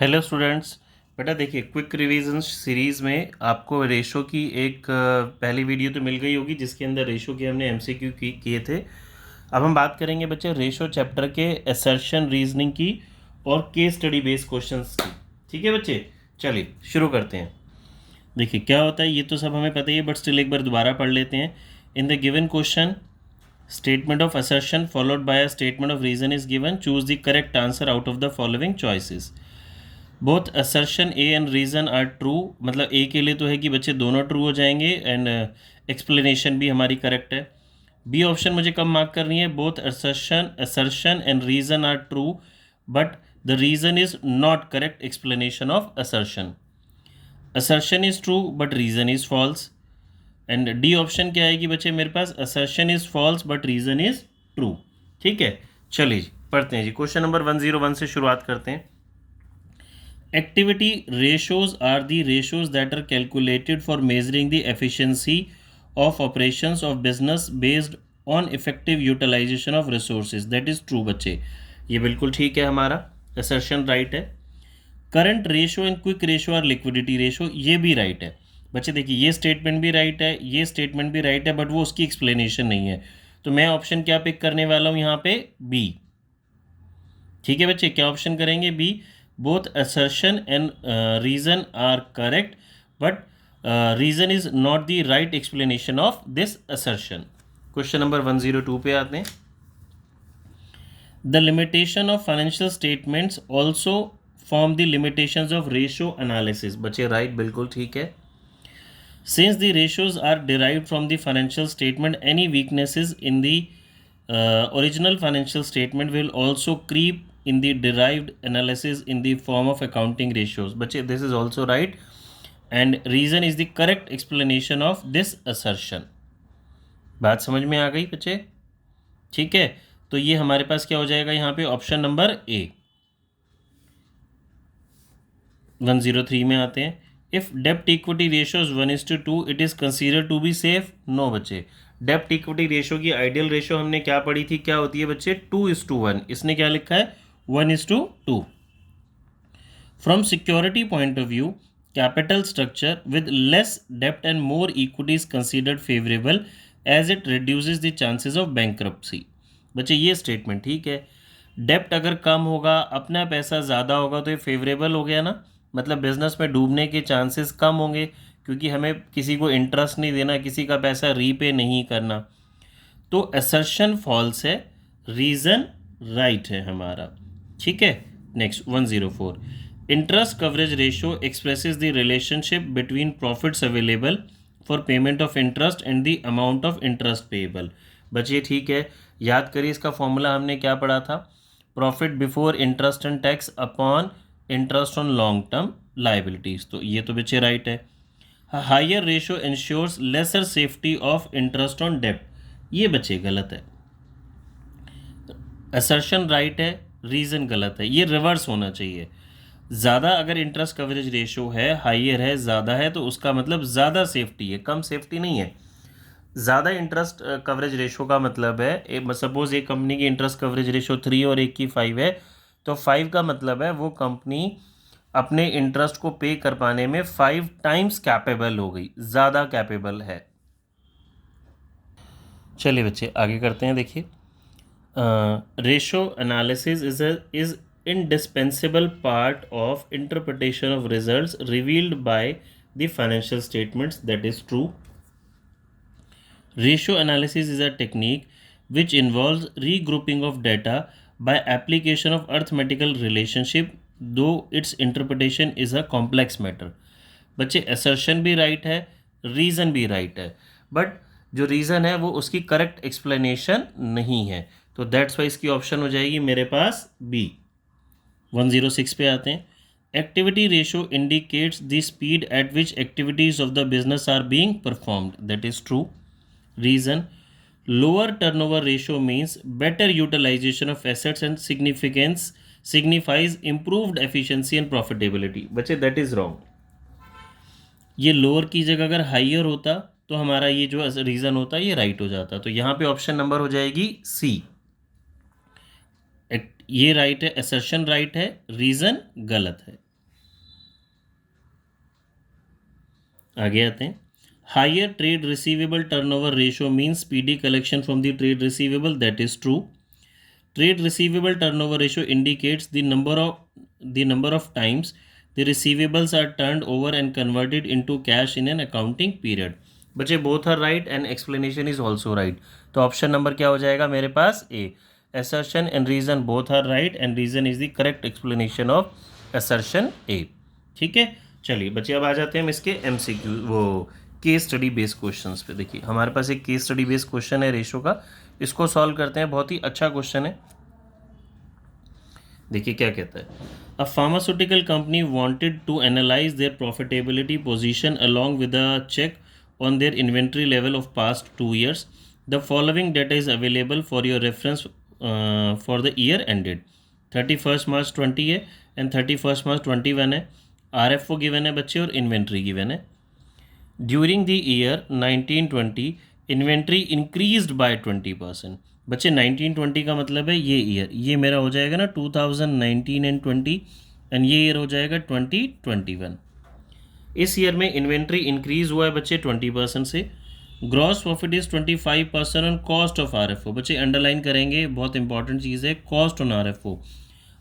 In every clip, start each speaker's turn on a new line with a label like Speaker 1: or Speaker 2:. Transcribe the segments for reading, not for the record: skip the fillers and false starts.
Speaker 1: Hello students. बेटा देखिए, quick revision series में आपको रेशो की एक पहली वीडियो तो मिल गई होगी जिसके अंदर रेशो के हमने एमसीक्यू किए थे। अब हम बात करेंगे बच्चे रेशो चैप्टर के असर्शन रीजनिंग की और केस स्टडी बेस्ड क्वेश्चंस की। ठीक है बच्चे, चलिए शुरू करते हैं। देखिए क्या होता है, ये तो सब हमें पता ही है, बट स्टिल एक बार दोबारा पढ़ लेते हैं। In the given question statement of assertion followed by a statement of reason is given. Choose the correct answer out of the following choices. Both assertion A and reason are true, मतलब A के लिए तो है कि बच्चे दोनों true हो जाएंगे एंड एक्सप्लेनेशन भी हमारी करेक्ट है। बी ऑप्शन मुझे कम मार्क करनी है। Both assertion and reason are true but the reason is not correct explanation of assertion. Assertion is true but reason is false. And D option क्या आएगी बच्चे मेरे पास, assertion is false but reason is true. ठीक है, चलिए जी पढ़ते हैं जी। क्वेश्चन नंबर 101 से शुरुआत करते हैं। Activity ratios are the ratios that are calculated for measuring the efficiency of operations of business based on effective utilization of resources. That is true बच्चे, ये बिल्कुल ठीक है, हमारा assertion right है। Current ratio and quick ratio और liquidity ratio, ये भी राइट है बच्चे। देखिए ये स्टेटमेंट भी राइट है, ये स्टेटमेंट भी राइट है, बट वो उसकी एक्सप्लेनेशन नहीं है। तो मैं ऑप्शन क्या पिक करने वाला हूँ यहाँ पे, बी। ठीक है बच्चे, क्या ऑप्शन करेंगे, B. Both assertion and reason are correct but reason is not the right explanation of this assertion. Question number 102 पे आते हैं। The limitation of financial statements also form the limitations of ratio analysis. बच्चे right, बिल्कुल ठीक है। Since the ratios are derived from the financial statement, any weaknesses in the original financial statement will also creep in the derived analysis in the form of accounting ratios. बच्चे this is also right and reason is the correct explanation of this assertion. बात समझ में आ गई बच्चे? ठीक है, तो ये हमारे पास क्या हो जाएगा यहाँ पे, ऑप्शन नंबर ए। 103 में आते हैं। इफ डेप्ट equity ratio is 1:2 it is consider to be safe. No बच्चे, डेप्ट इक्विटी रेशियो की आइडियल रेशियो हमने क्या पढ़ी थी, क्या होती है बच्चे, 2:1। इसने क्या लिखा है, 1:2। From security point of view, capital structure with less डेप्ट and more equity is considered favourable as it reduces the chances of bankruptcy. बच्चे ये स्टेटमेंट ठीक है, डेप्ट अगर कम होगा, अपना पैसा ज़्यादा होगा, तो ये फेवरेबल हो गया ना, मतलब बिजनेस में डूबने के चांसेस कम होंगे क्योंकि हमें किसी को इंटरेस्ट नहीं देना, किसी का पैसा रीपे नहीं करना। तो असर्शन फॉल्स है, रीज़न राइट है हमारा। ठीक है, next 104। Interest coverage ratio expresses the relationship between profits available for payment of interest and the amount of interest payable. बच्चे ठीक है, याद करिए इसका फॉर्मूला हमने क्या पढ़ा था, profit before interest and tax upon interest on long term liabilities. तो ये तो बच्चे राइट है। Higher ratio insures lesser safety of interest on डेप्ट, ये बच्चे गलत है। असर्शन राइट है, रीज़न गलत है, ये रिवर्स होना चाहिए। ज़्यादा अगर इंटरेस्ट कवरेज रेशियो है, हायर है, ज़्यादा है, तो उसका मतलब ज़्यादा सेफ्टी है, कम सेफ्टी नहीं है। ज़्यादा इंटरेस्ट कवरेज रेशियो का मतलब है, सपोज एक कंपनी की इंटरेस्ट कवरेज रेशियो 3 और एक की 5 है, तो 5 का मतलब है वो कंपनी अपने इंटरेस्ट को पे कर पाने में 5 टाइम्स कैपेबल हो गई, ज़्यादा कैपेबल है। चलिए बच्चे आगे करते हैं। देखिए ratio analysis is indispensable part of interpretation of results revealed by the financial statements. That is true. Ratio analysis is a technique which involves regrouping of data by application of arithmetical relationship, though its interpretation is a complex matter. बच्चे assertion भी right है, reason भी right है, but जो reason है वो उसकी correct explanation नहीं है, तो that's why इसकी option हो जाएगी मेरे पास B। 106 पे आते हैं। Activity ratio indicates the speed at which activities of the business are being performed. That is true. Reason: lower turnover ratio means better utilization of assets and signifies improved efficiency and profitability. बच्चे that is wrong. ये lower की जगह अगर higher होता तो हमारा ये जो रीज़न होता ये राइट हो जाता, तो यहाँ पे ऑप्शन नंबर हो जाएगी सी। ये राइट है, असर्शन राइट है, रीज़न गलत है। आगे आते हैं। Higher trade receivable turnover ratio means speedy collection from the trade receivable, that is true. Trade receivable turnover ratio indicates the number of times the receivables are turned over and converted into cash in an accounting period. बच्चे both are right and explanation is also right. तो option number क्या हो जाएगा मेरे पास? ए। assertion and reason both are right and reason is the correct explanation of assertion A। ठीक है, चलिए बच्चे अब आ जाते हैं हम इसके MCQ वो केस स्टडी बेस्ड क्वेश्चंस पे। देखिए हमारे पास एक केस स्टडी बेस्ड क्वेश्चन है रेशो का, इसको सॉल्व करते हैं। बहुत ही अच्छा क्वेश्चन है। देखिए क्या कहता है। A pharmaceutical company wanted to analyse their profitability position along with a check on their inventory level of past 2 years। The following data is available for your reference for the year ended. 31 March 20 है and 31 मार्च 21 है। RFO given है बच्चे और inventory given है। During the year 1920 inventory increased by 20%। बच्चे 1920 का मतलब है ये ईयर, ये मेरा हो जाएगा ना 2019 एंड 20 एंड ये ईयर हो जाएगा 2021। इस ईयर में इन्वेंट्री इंक्रीज हुआ है बच्चे 20% से। Gross profit is 25% on cost of RFO। बच्चे अंडरलाइन करेंगे, बहुत इंपॉर्टेंट चीज़ है कॉस्ट ऑन RFO।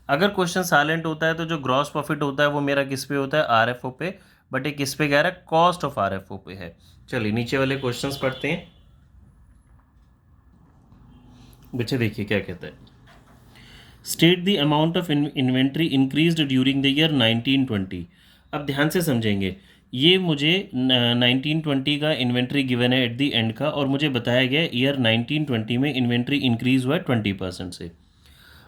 Speaker 1: अगर क्वेश्चन साइलेंट होता है तो जो ग्रॉस प्रॉफिट होता है वो मेरा किस पे होता है? RFO पे। बट ये किस पे कह रहा है? कॉस्ट ऑफ RFO पे है। चलिए नीचे वाले क्वेश्चंस पढ़ते हैं। बच्चे देखिए क्या कहता है। State the amount of inventory increased during the year 1920। अब ध्यान से समझेंगे, ये मुझे 1920 का इन्वेंट्री गिवन है एट द एंड का, और मुझे बताया गया ईयर 1920 में इन्वेंट्री इंक्रीज हुआ है 20% से।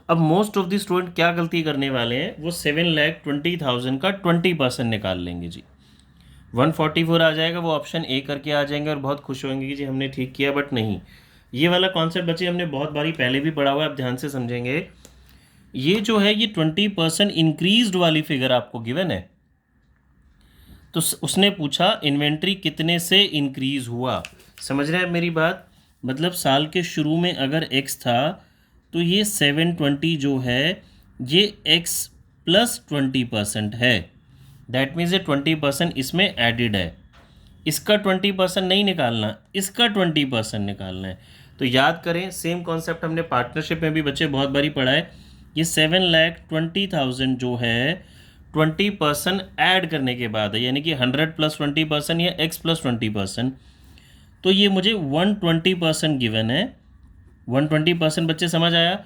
Speaker 1: अब मोस्ट ऑफ द स्टूडेंट क्या गलती करने वाले हैं, वो 7,20,000 का 20% निकाल लेंगे जी। 144 आ जाएगा, वो ऑप्शन ए करके आ जाएंगे और बहुत खुश होंगे कि जी हमने ठीक किया। बट नहीं, ये वाला कॉन्सेप्ट बच्चे हमने बहुत बारी पहले भी पढ़ा हुआ है। आप ध्यान से समझेंगे, ये जो है ये 20% इंक्रीज्ड वाली फिगर आपको गिवन है। तो उसने पूछा इन्वेंट्री कितने से इंक्रीज हुआ। समझ रहे हैं मेरी बात? मतलब साल के शुरू में अगर x था तो ये 720 जो है ये x प्लस 20% है। दैट मीन्स ये 20% इसमें एडिड है। इसका 20% नहीं निकालना, इसका 20% निकालना है। तो याद करें, सेम कॉन्सेप्ट हमने पार्टनरशिप में भी बच्चे बहुत बारी पढ़ा है। ये 7,20,000 जो है 20% ऐड करने के बाद है, यानी कि 100 प्लस 20% या x प्लस 20%। तो ये मुझे 120% गिवन है। 120% बच्चे समझ आया?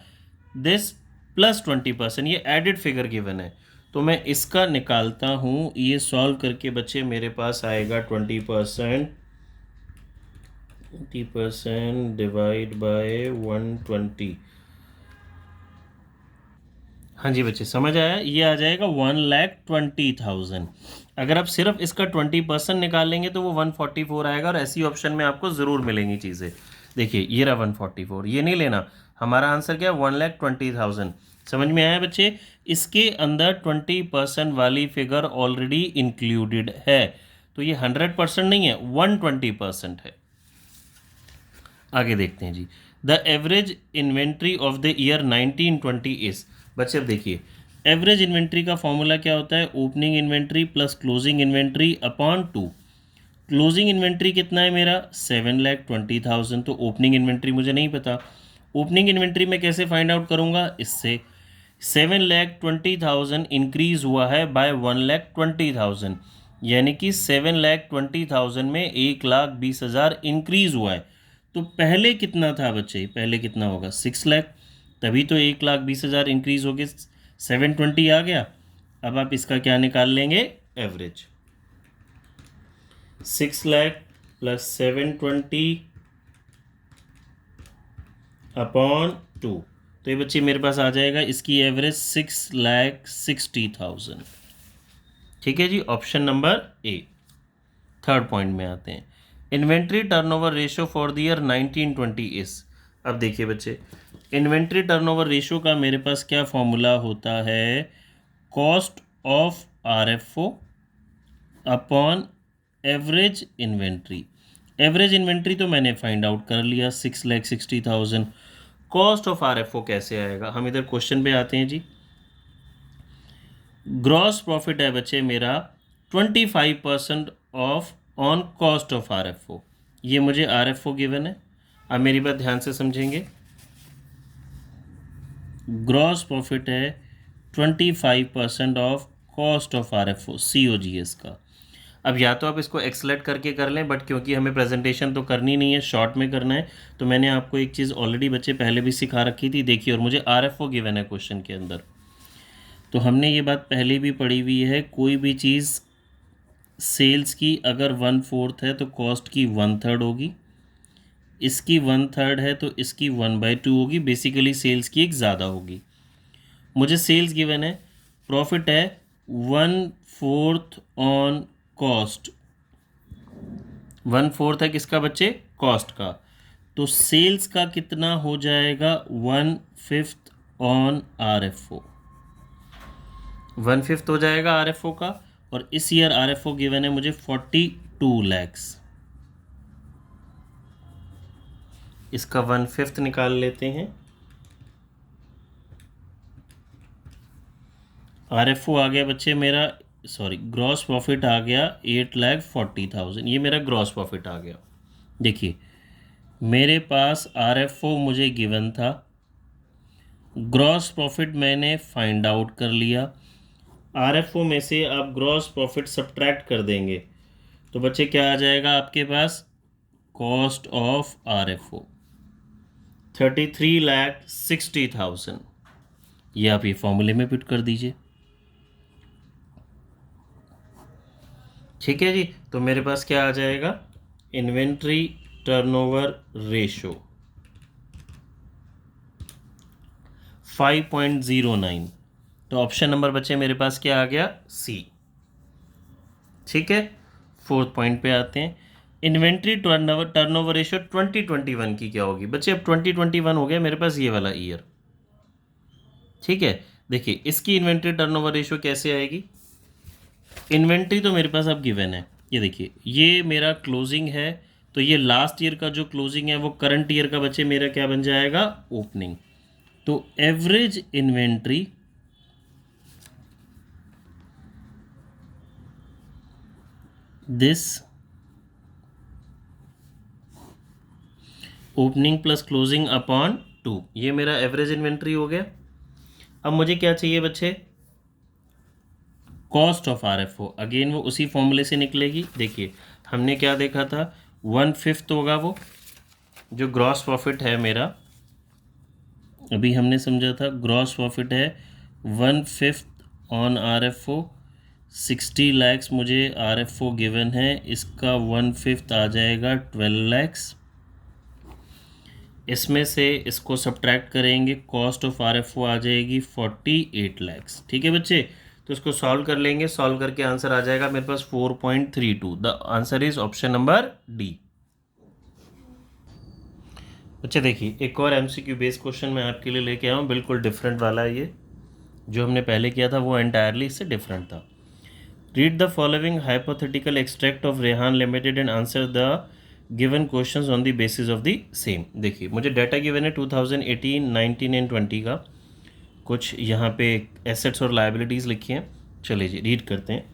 Speaker 1: दिस प्लस 20% ये एडिड फिगर गिवन है। तो मैं इसका निकालता हूँ, ये सॉल्व करके बच्चे मेरे पास आएगा 20% डिवाइड बाय 120। हाँ जी बच्चे समझ आया? ये आ जाएगा 1,20,000। अगर आप सिर्फ इसका 20% निकाल लेंगे तो वो 144 आएगा, और ऐसी ऑप्शन में आपको ज़रूर मिलेंगी चीज़ें। देखिए ये रहा 144, ये नहीं लेना। हमारा आंसर क्या है? 1,20,000। समझ में आया बच्चे? इसके अंदर 20% वाली फिगर ऑलरेडी इंक्लूडेड है। तो ये 100% नहीं है, 120% है। आगे देखते हैं जी। The average inventory of the year 1920 is. बच्चे अब देखिए, एवरेज इन्वेंट्री का फॉर्मूला क्या होता है? Opening inventory plus closing inventory upon 2। Closing inventory कितना है मेरा? 7,20,000। तो ओपनिंग इन्वेंट्री मुझे नहीं पता। ओपनिंग इन्वेंट्री में कैसे फाइंड आउट करूँगा? इससे 7,20,000 इंक्रीज हुआ है बाय 1,20,000, यानी कि 7,20,000 में 1,20,000 इंक्रीज हुआ है। तो पहले कितना था बच्चे? पहले कितना होगा? 6 लाख। तभी तो 1,20,000 इंक्रीज हो गए, 720 आ गया। अब आप इसका क्या निकाल लेंगे? एवरेज। 6 lakh plus 720 upon 2। तो ये बच्चे मेरे पास आ जाएगा इसकी एवरेज 6,60,000। ठीक है जी, option number A. Third point में आते हैं। Inventory turnover ratio for the year 1920 is. अब देखिए बच्चे, इन्वेंट्री टर्नओवर रेशियो का मेरे पास क्या फॉर्मूला होता है? Cost of RFO upon average inventory. Average inventory तो मैंने फाइंड आउट कर लिया, 6,60,000। कॉस्ट ऑफ RFO कैसे आएगा? हम इधर क्वेश्चन पे आते हैं जी। ग्रॉस प्रॉफिट है बच्चे मेरा 25% of on cost of RFO। ये मुझे RFO गिवन है। अब मेरी बात ध्यान से समझेंगे। ग्रॉस प्रॉफिट है 25% of cost of RFO COGS का। अब या तो आप इसको एक्सलेट करके कर लें, बट क्योंकि हमें प्रेजेंटेशन तो करनी नहीं है, शॉर्ट में करना है, तो मैंने आपको एक चीज़ ऑलरेडी बच्चे पहले भी सिखा रखी थी, देखिए, और मुझे RFO गिवन है क्वेश्चन के अंदर। तो हमने ये बात पहले भी पढ़ी हुई है, कोई भी चीज़ सेल्स की अगर 1/4 है तो कॉस्ट की 1/3 होगी, इसकी 1/3 है तो इसकी 1/2 होगी, बेसिकली सेल्स की एक ज़्यादा होगी। मुझे सेल्स गिवन है, प्रॉफिट है 1/4 ऑन कॉस्ट, 1/4 है किसका बच्चे, कॉस्ट का, तो सेल्स का कितना हो जाएगा 1/5 ऑन RFO, 1/5 हो जाएगा RFO का। और इस ईयर RFO गिवन है मुझे 42 lakhs, इसका 1/5 निकाल लेते हैं। RFO आ गया बच्चे मेरा, सॉरी, ग्रॉस प्रॉफिट आ गया 8,40,000, ये मेरा ग्रॉस प्रॉफिट आ गया। देखिए मेरे पास RFO मुझे गिवन था, ग्रॉस प्रॉफिट मैंने फाइंड आउट कर लिया, RFO में से आप ग्रॉस प्रॉफिट सब्ट्रैक्ट कर देंगे तो बच्चे क्या आ जाएगा आपके पास, कॉस्ट ऑफ RFO 33,60,000। ये आप ये फॉर्मूले में पुट कर दीजिए। ठीक है जी, तो मेरे पास क्या आ जाएगा, इन्वेंट्री टर्नओवर रेशो 5.09। तो ऑप्शन नंबर बच्चे मेरे पास क्या आ गया, C। ठीक है, 4th पॉइंट पे आते हैं। इन्वेंट्री टर्नओवर रेशो 2021 की क्या होगी बच्चे, अब 2021 हो गया मेरे पास ये वाला ईयर। ठीक है, देखिए इसकी इन्वेंट्री टर्नओवर रेशो कैसे आएगी, इन्वेंट्री तो मेरे पास अब गिवन है, ये देखिए ये मेरा क्लोजिंग है, तो ये लास्ट ईयर का जो क्लोजिंग है वो करंट ईयर का बच्चे मेरा क्या बन जाएगा, ओपनिंग। तो average inventory this opening plus closing upon 2, ये मेरा एवरेज इन्वेंट्री हो गया। अब मुझे क्या चाहिए बच्चे, कॉस्ट ऑफ RFO, अगेन वो उसी फॉर्मूले से निकलेगी। देखिए हमने क्या देखा था, 1/5 होगा वो जो ग्रॉस प्रॉफिट है मेरा, अभी हमने समझा था ग्रॉस प्रॉफिट है 1/5 ऑन RFO, 60 lakhs मुझे RFO गिवन है, इसका 1/5 आ जाएगा 12 lakhs। इसमें से इसको सब्ट्रैक्ट करेंगे, कॉस्ट ऑफ RFO आ जाएगी 48 lakhs। ठीक है बच्चे, तो इसको सॉल्व कर लेंगे, सॉल्व करके आंसर आ जाएगा मेरे पास 4.32। The answer is option number D। बच्चे देखिए एक और MCQ बेस्ड क्वेश्चन मैं आपके लिए लेके आया हूँ, बिल्कुल डिफरेंट वाला है ये, जो हमने पहले किया था वो एंटायरली इससे डिफरेंट था। Read the following hypothetical extract of Rehan limited and answer the given questions on the basis of the same. देखिए मुझे डाटा गिवन है 2018, 19 एंड 20 का, कुछ यहाँ पे एसेट्स और लाइबिलिटीज़ लिखी हैं। चलिए जी रीड करते हैं।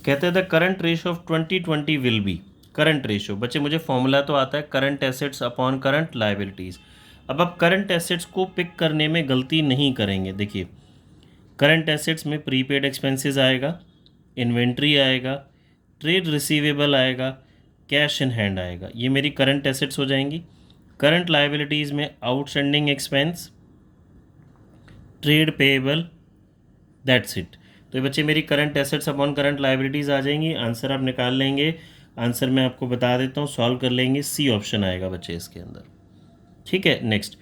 Speaker 1: कहते हैं the current ratio of 2020 will B, current ratio बच्चे मुझे फॉर्मूला तो आता है, current assets upon current liabilities. अब आप करंट एसेट्स को पिक करने में गलती नहीं करेंगे। देखिए करंट एसेट्स में प्रीपेड एक्सपेंसेस आएगा, इन्वेंट्री आएगा, ट्रेड रिसीवेबल आएगा, कैश इन हैंड आएगा, ये मेरी करंट एसेट्स हो जाएंगी। करंट लाइबिलिटीज़ में outstanding expense, trade payable, that's it. तो ये बच्चे मेरी current assets upon current liabilities आ जाएंगी। आंसर आप निकाल लेंगे, आंसर मैं आपको बता देता हूँ, सॉल्व कर लेंगे, C ऑप्शन आएगा बच्चे इसके अंदर। ठीक है, next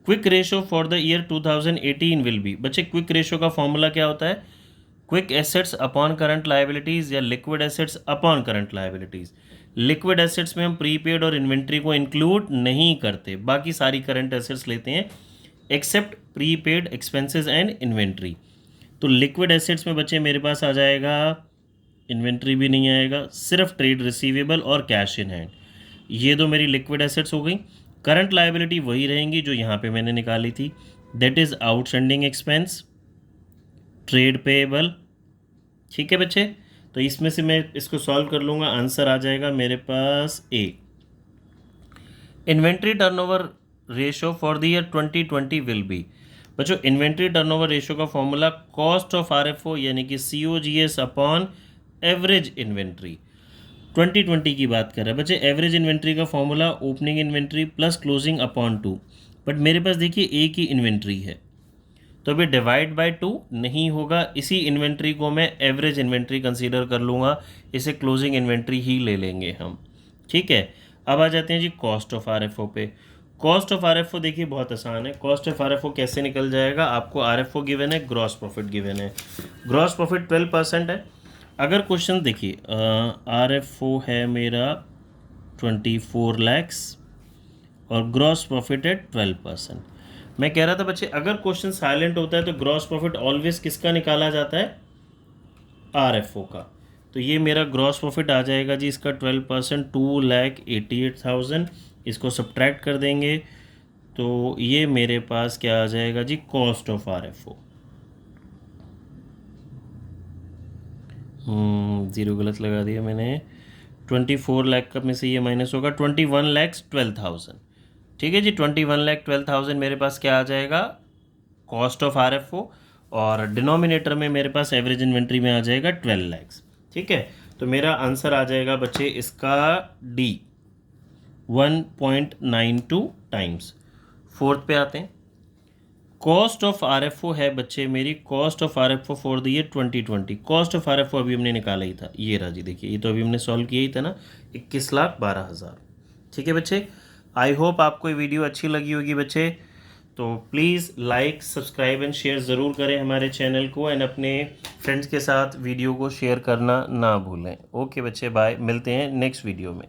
Speaker 1: quick ratio for the year 2018 will be. बच्चे क्विक रेशो का फॉर्मूला क्या होता है, quick assets upon current liabilities या liquid assets upon current liabilities. Liquid assets में हम प्रीपेड और इन्वेंट्री को इंक्लूड नहीं करते, बाकी सारी करंट एसेट्स लेते हैं except prepaid expenses and inventory. तो लिक्विड एसेट्स में बच्चे मेरे पास आ जाएगा, इन्वेंट्री भी नहीं आएगा, सिर्फ ट्रेड रिसीवेबल और कैश इन हैंड, ये दो मेरी लिक्विड एसेट्स हो गई। करंट लाइबिलिटी वही रहेंगी जो यहाँ पे मैंने निकाली थी, that is outstanding expense, trade payable. ठीक है बच्चे, तो इसमें से मैं इसको सॉल्व कर लूँगा, आंसर आ जाएगा मेरे पास A. Inventory turnover ratio for the year 2020 will be. बच्चों इन्वेंट्री टर्नओवर रेशो का फॉर्मूला कॉस्ट ऑफ आरएफओ यानी कि COGS अपॉन एवरेज इन्वेंट्री। 2020 की बात कर रहे हैं बच्चे। एवरेज इन्वेंट्री का formula opening inventory plus closing upon 2, but मेरे पास देखिए एक ही इन्वेंट्री है, तो अभी डिवाइड बाय 2 नहीं होगा। इसी इन्वेंट्री को मैं एवरेज इन्वेंट्री कंसीडर कर लूँगा, इसे क्लोजिंग इन्वेंट्री ही ले लेंगे हम। ठीक है, अब आ जाते हैं जी कॉस्ट ऑफ आरएफओ पे। कॉस्ट ऑफ आरएफओ देखिए बहुत आसान है। कॉस्ट ऑफ आरएफओ कैसे निकल जाएगा, आपको आरएफओ गिवन है, ग्रॉस प्रॉफिट गिवन है। ग्रॉस प्रॉफिट 12% है। अगर क्वेश्चन देखिए आरएफओ है मेरा 24 लैक्स और ग्रॉस प्रॉफिट है 12%। मैं कह रहा था बच्चे अगर क्वेश्चन साइलेंट होता है तो ग्रॉस प्रॉफिट ऑलवेज किसका निकाला जाता है, आरएफओ का। तो ये मेरा ग्रॉस प्रॉफिट आ जाएगा जी इसका 12%, 2,88,000। इसको सब्ट्रैक्ट कर देंगे तो ये मेरे पास क्या आ जाएगा जी, कॉस्ट ऑफ आरएफओ। ज़ीरो गलत लगा दिया मैंने। 24 लाख का में से ये माइनस होगा, 21,12,000। ठीक है जी, 21,12,000 मेरे पास क्या आ जाएगा, कॉस्ट ऑफ आरएफओ, और डिनोमिनेटर में मेरे पास एवरेज इन्वेंट्री में आ जाएगा 12 लैक्स। ठीक है, तो मेरा आंसर आ जाएगा बच्चे इसका डी, 1.92 टाइम्स। फोर्थ पे आते हैं। कॉस्ट ऑफ आरएफओ है बच्चे मेरी, cost of RFO for the year 2020। Cost of RFO अभी हमने निकाला ही था, ये रहा जी, देखिए ये तो अभी हमने सॉल्व किया ही था ना, 21,12,000। ठीक है बच्चे, आई होप आपको ये वीडियो अच्छी लगी होगी बच्चे। तो please like, subscribe and share ज़रूर करें हमारे चैनल को, एंड अपने फ्रेंड्स के साथ वीडियो को शेयर करना ना भूलें। ओके बच्चे, बाय, मिलते हैं नेक्स्ट वीडियो में।